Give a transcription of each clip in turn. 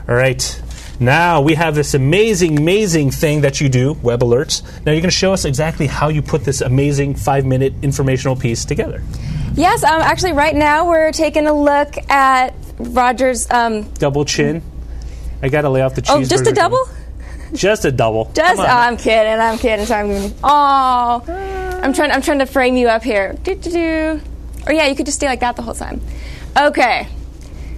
All right. Now we have this amazing thing that you do, Webb Alerts. Now you're going to show us exactly how you put this amazing 5-minute informational piece together. Yes, actually right now we're taking a look at Roger's... double chin. I got to lay off the cheeseburger. Oh, just a double? Just a double. I'm kidding. Sorry, I'm trying to frame you up here. Or yeah, you could just stay like that the whole time. Okay.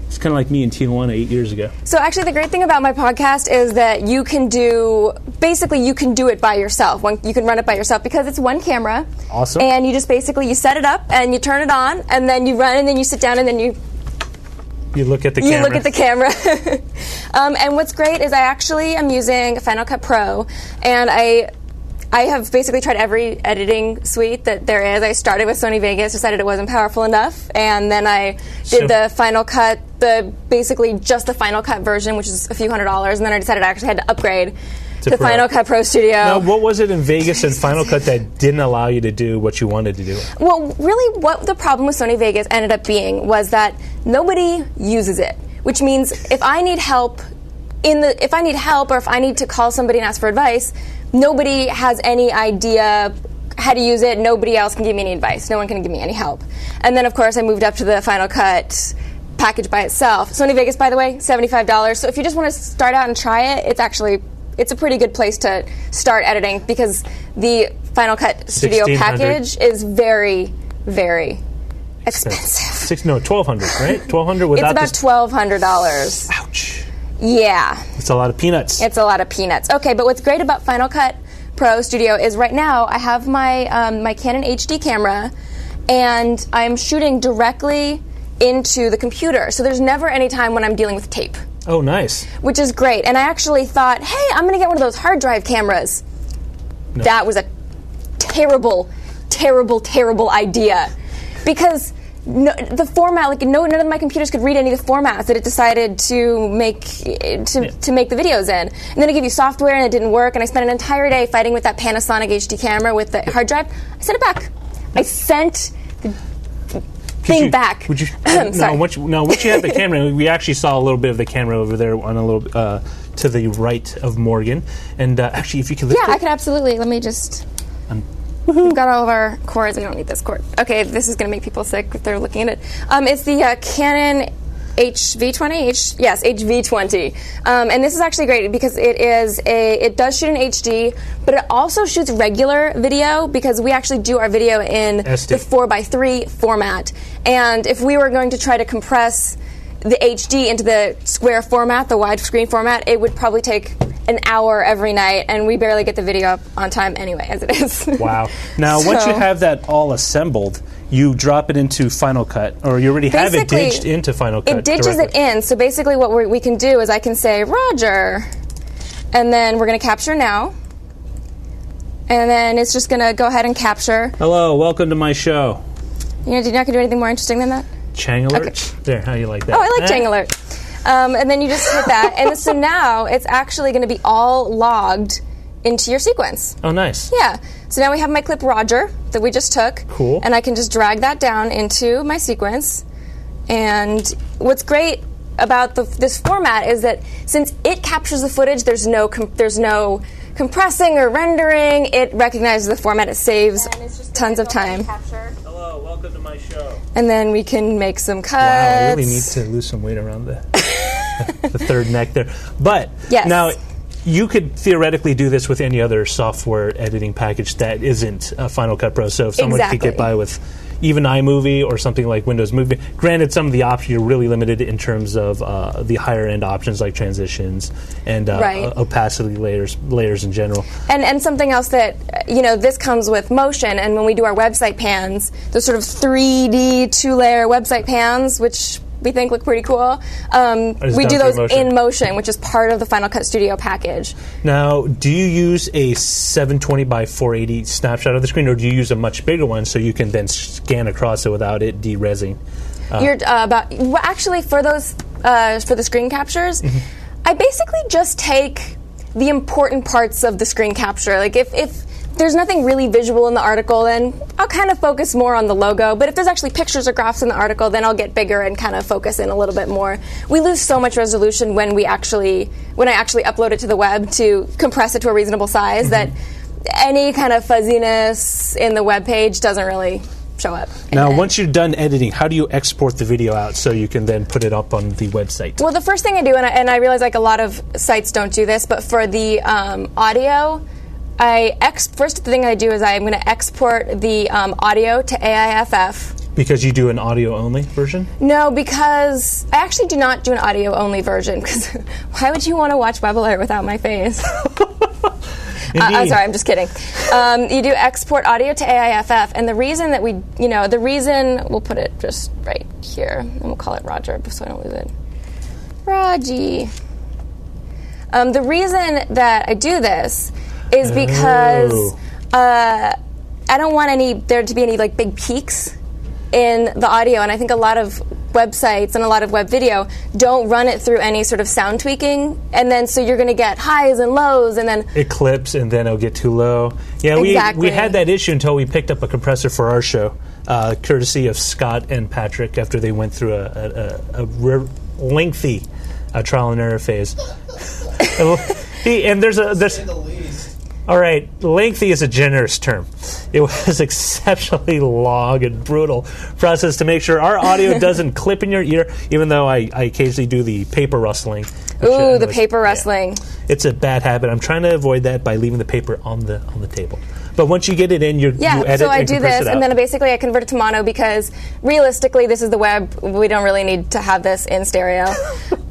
It's kind of like me in Tijuana 8 years ago. So actually the great thing about my podcast is that you can do it by yourself. You can run it by yourself because it's one camera. Awesome. And you just you set it up and you turn it on and then you run and then you sit down and then you look at the camera. You look at the camera. And what's great is I actually am using Final Cut Pro, and I have basically tried every editing suite that there is. I started with Sony Vegas, decided it wasn't powerful enough, and then I did the Final Cut, basically just the Final Cut version, which is a few $100s, and then I decided I actually had to upgrade to Final Cut Pro Studio. Now, what was it in Vegas and Final Cut that didn't allow you to do what you wanted to do? Well, really what the problem with Sony Vegas ended up being was that nobody uses it, which means if I need help or if I need to call somebody and ask for advice, nobody has any idea how to use it. Nobody else can give me any advice. No one can give me any help. And then, of course, I moved up to the Final Cut package by itself. Sony Vegas, by the way, $75. So if you just want to start out and try it, it's a pretty good place to start editing because the Final Cut Studio package is very, very expensive. $1,200, right? $1,200 without. It's about $1,200. Ouch. Yeah. It's a lot of peanuts. It's a lot of peanuts. Okay, but what's great about Final Cut Pro Studio is right now I have my my Canon HD camera, and I'm shooting directly into the computer. So there's never any time when I'm dealing with tape. Oh, nice. Which is great. And I actually thought, hey, I'm going to get one of those hard drive cameras. No. That was a terrible idea. Because the format, none of my computers could read any of the formats that it decided to make the videos in. And then it gave you software and it didn't work. And I spent an entire day fighting with that Panasonic HD camera with the hard drive. I sent it back. I sent the thing back. Would you? Once you had the camera, we actually saw a little bit of the camera over there on a little to the right of Morgan. And actually, if you could lift it. I can absolutely. Let me just. We've got all of our cords. I don't need this cord. Okay, this is going to make people sick if they're looking at it. It's the Canon HV20. Yes, HV20. And this is actually great because it does shoot in HD, but it also shoots regular video because we actually do our video in the 4:3 format. And if we were going to try to compress the HD into the square format, the widescreen format, it would probably take an hour every night, and we barely get the video up on time anyway, as it is. Wow. Now, once you have that all assembled, you drop it into Final Cut, or you already have it ditched into Final Cut. It ditches it in, so basically what we can do is I can say, Roger, and then we're going to capture now, and then it's just going to go ahead and capture. Hello, welcome to my show. You're not going to do anything more interesting than that? Chang Alert? Okay. There, how do you like that? Oh, I like Chang Alert. And then you just hit that. And so now it's actually going to be all logged into your sequence. Oh, nice. Yeah. So now we have my clip Roger that we just took. Cool. And I can just drag that down into my sequence. And what's great about this format is that since it captures the footage, there's no compressing or rendering. It recognizes the format. It saves tons of time. Hello, welcome to my show. And then we can make some cuts. Wow, I really need to lose some weight around the third neck there. But now, you could theoretically do this with any other software editing package that isn't Final Cut Pro. So if someone could get by with even iMovie or something like Windows Movie, granted, some of the options are really limited in terms of the higher-end options like transitions and opacity layers in general. And something else that, this comes with motion, and when we do our website pans, those sort of 3D 2-layer website pans, which we think look pretty cool. We do those in motion, which is part of the Final Cut Studio package. Now, do you use a 720 by 480 snapshot of the screen, or do you use a much bigger one so you can then scan across it without it de-resing? Actually, for those for the screen captures, I basically just take the important parts of the screen capture. Like if there's nothing really visual in the article, then I'll kind of focus more on the logo. But if there's actually pictures or graphs in the article, then I'll get bigger and kind of focus in a little bit more. We lose so much resolution when I actually upload it to the web to compress it to a reasonable size that any kind of fuzziness in the web page doesn't really show up. Now, once you're done editing, how do you export the video out so you can then put it up on the website? Well, the first thing I do, and I realize like a lot of sites don't do this, but for the audio, first thing I do is I'm going to export the audio to AIFF. Because you do an audio-only version? No, because I actually do not do an audio-only version, because why would you want to watch Webb Alert without my face? I'm sorry, I'm just kidding. You do export audio to AIFF, and the reason that we'll put it just right here, and we'll call it Roger, so I don't lose it. Raji. The reason that I do this is because I don't want there to be any like big peaks in the audio, and I think a lot of websites and a lot of web video don't run it through any sort of sound tweaking, and then so you're going to get highs and lows, and then it clips, and then it'll get too low. Yeah, exactly. we had that issue until we picked up a compressor for our show, courtesy of Scott and Patrick after they went through a lengthy trial and error phase. All right, lengthy is a generous term. It was exceptionally long and brutal process to make sure our audio doesn't clip in your ear, even though I occasionally do the paper rustling. Ooh, the paper rustling. Yeah. It's a bad habit. I'm trying to avoid that by leaving the paper on the table. But once you get it in, you edit so I and do compress this, it out. and then basically I convert it to mono because realistically, this is the web. We don't really need to have this in stereo.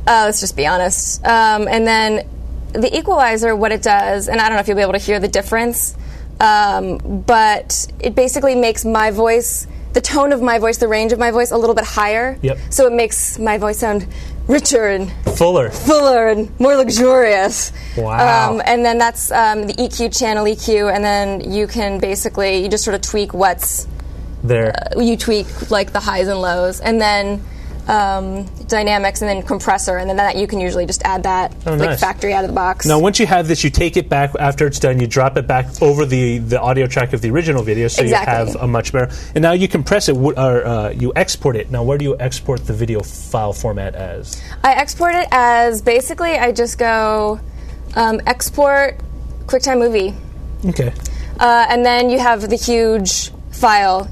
Let's just be honest. And then the equalizer, what it does, and I don't know if you'll be able to hear the difference, but it basically makes my voice, the tone of my voice, the range of my voice, a little bit higher. Yep. So it makes my voice sound richer and fuller and more luxurious. Wow. And then that's the EQ, channel EQ, and then you can basically, you just sort of tweak what's there. You tweak like the highs and lows, and then dynamics, and then compressor, and then that you can usually just add that nice. Factory out of the box. Now, once you have this, you take it back after it's done. You drop it back over the audio track of the original video, so exactly. You have a much better. And now you compress it, or you export it. Now, where do you export the video file format as? I export it as basically I just go export QuickTime Movie. Okay. And then you have the huge file,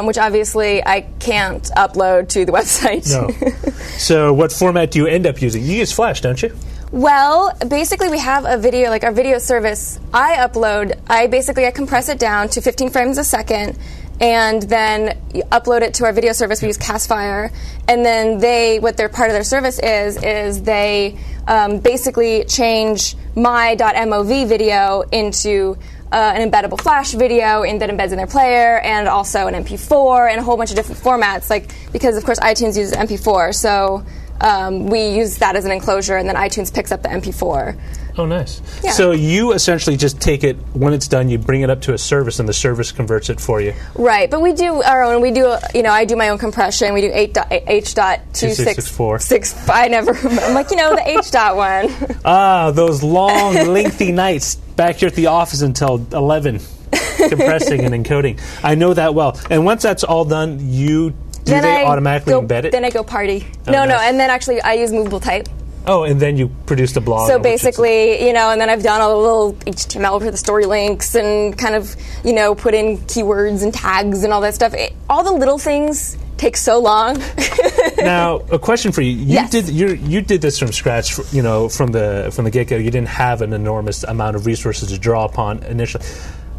which obviously I can't upload to the website. No. So what format do you end up using? You use Flash, don't you? Well, basically we have a video, like our video service, I compress it down to 15 frames a second, and then you upload it to our video service. We use Castfire, and then what their part of their service is they basically change my .mov video into an embeddable Flash video that embeds in their player, and also an MP4 and a whole bunch of different formats. Because of course iTunes uses MP4, so we use that as an enclosure, and then iTunes picks up the MP4. Oh, nice. Yeah. So you essentially just take it, when it's done, you bring it up to a service, and the service converts it for you. Right, but we do our own. We do, I do my own compression. We do H.2664. I never remember. I'm like, the H.1. Ah, those long, lengthy nights back here at the office until 11, compressing and encoding. I know that well. And once that's all done, they automatically embed it? Then I go party. Oh, no, nice. and then actually I use movable type. Oh, and then you produced a blog. So basically, and then I've done a little HTML for the story links and kind of, put in keywords and tags and all that stuff. All the little things take so long. Now, a question for you. Yes. You did this from scratch, from the get-go. You didn't have an enormous amount of resources to draw upon initially.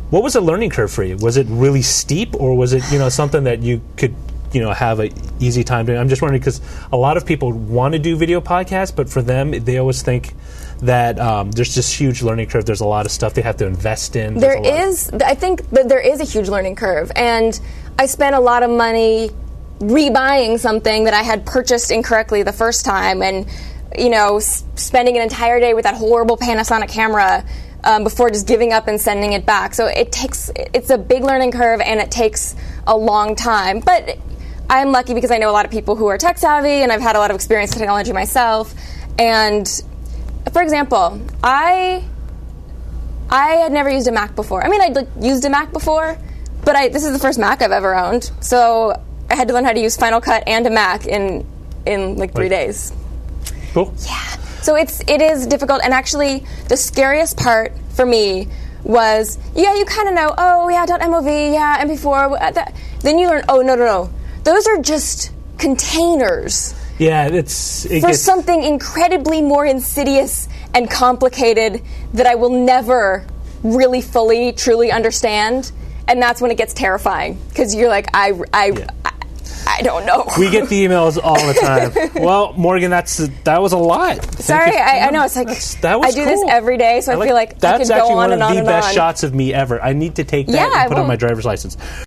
What was the learning curve for you? Was it really steep, or was it, something that you could have an easy time doing? I'm just wondering, because a lot of people want to do video podcasts, but for them, they always think that there's this huge learning curve. There's a lot of stuff they have to invest in. I think that there is a huge learning curve, and I spent a lot of money rebuying something that I had purchased incorrectly the first time, and spending an entire day with that horrible Panasonic camera before just giving up and sending it back. So it's a big learning curve, and it takes a long time. But I'm lucky because I know a lot of people who are tech savvy, and I've had a lot of experience with technology myself. And for example, I I had never used a Mac before. I mean, I'd used a Mac before, but this is the first Mac I've ever owned. So I had to learn how to use Final Cut and a Mac in like 3 days. Cool. Yeah. So it is difficult, and actually the scariest part for me was, you kind of know, .mov, MP4, then you learn, no. Those are just containers. Yeah, for something incredibly more insidious and complicated that I will never really fully, truly understand, and that's when it gets terrifying, because you're like, I don't know. We get the emails all the time. Well, Morgan, that was a lot. Sorry, I know. It's like, that was I do this every day, so I feel like I could go on and on and on. That's actually one of the best shots of me ever. I need to take that and put on my driver's license.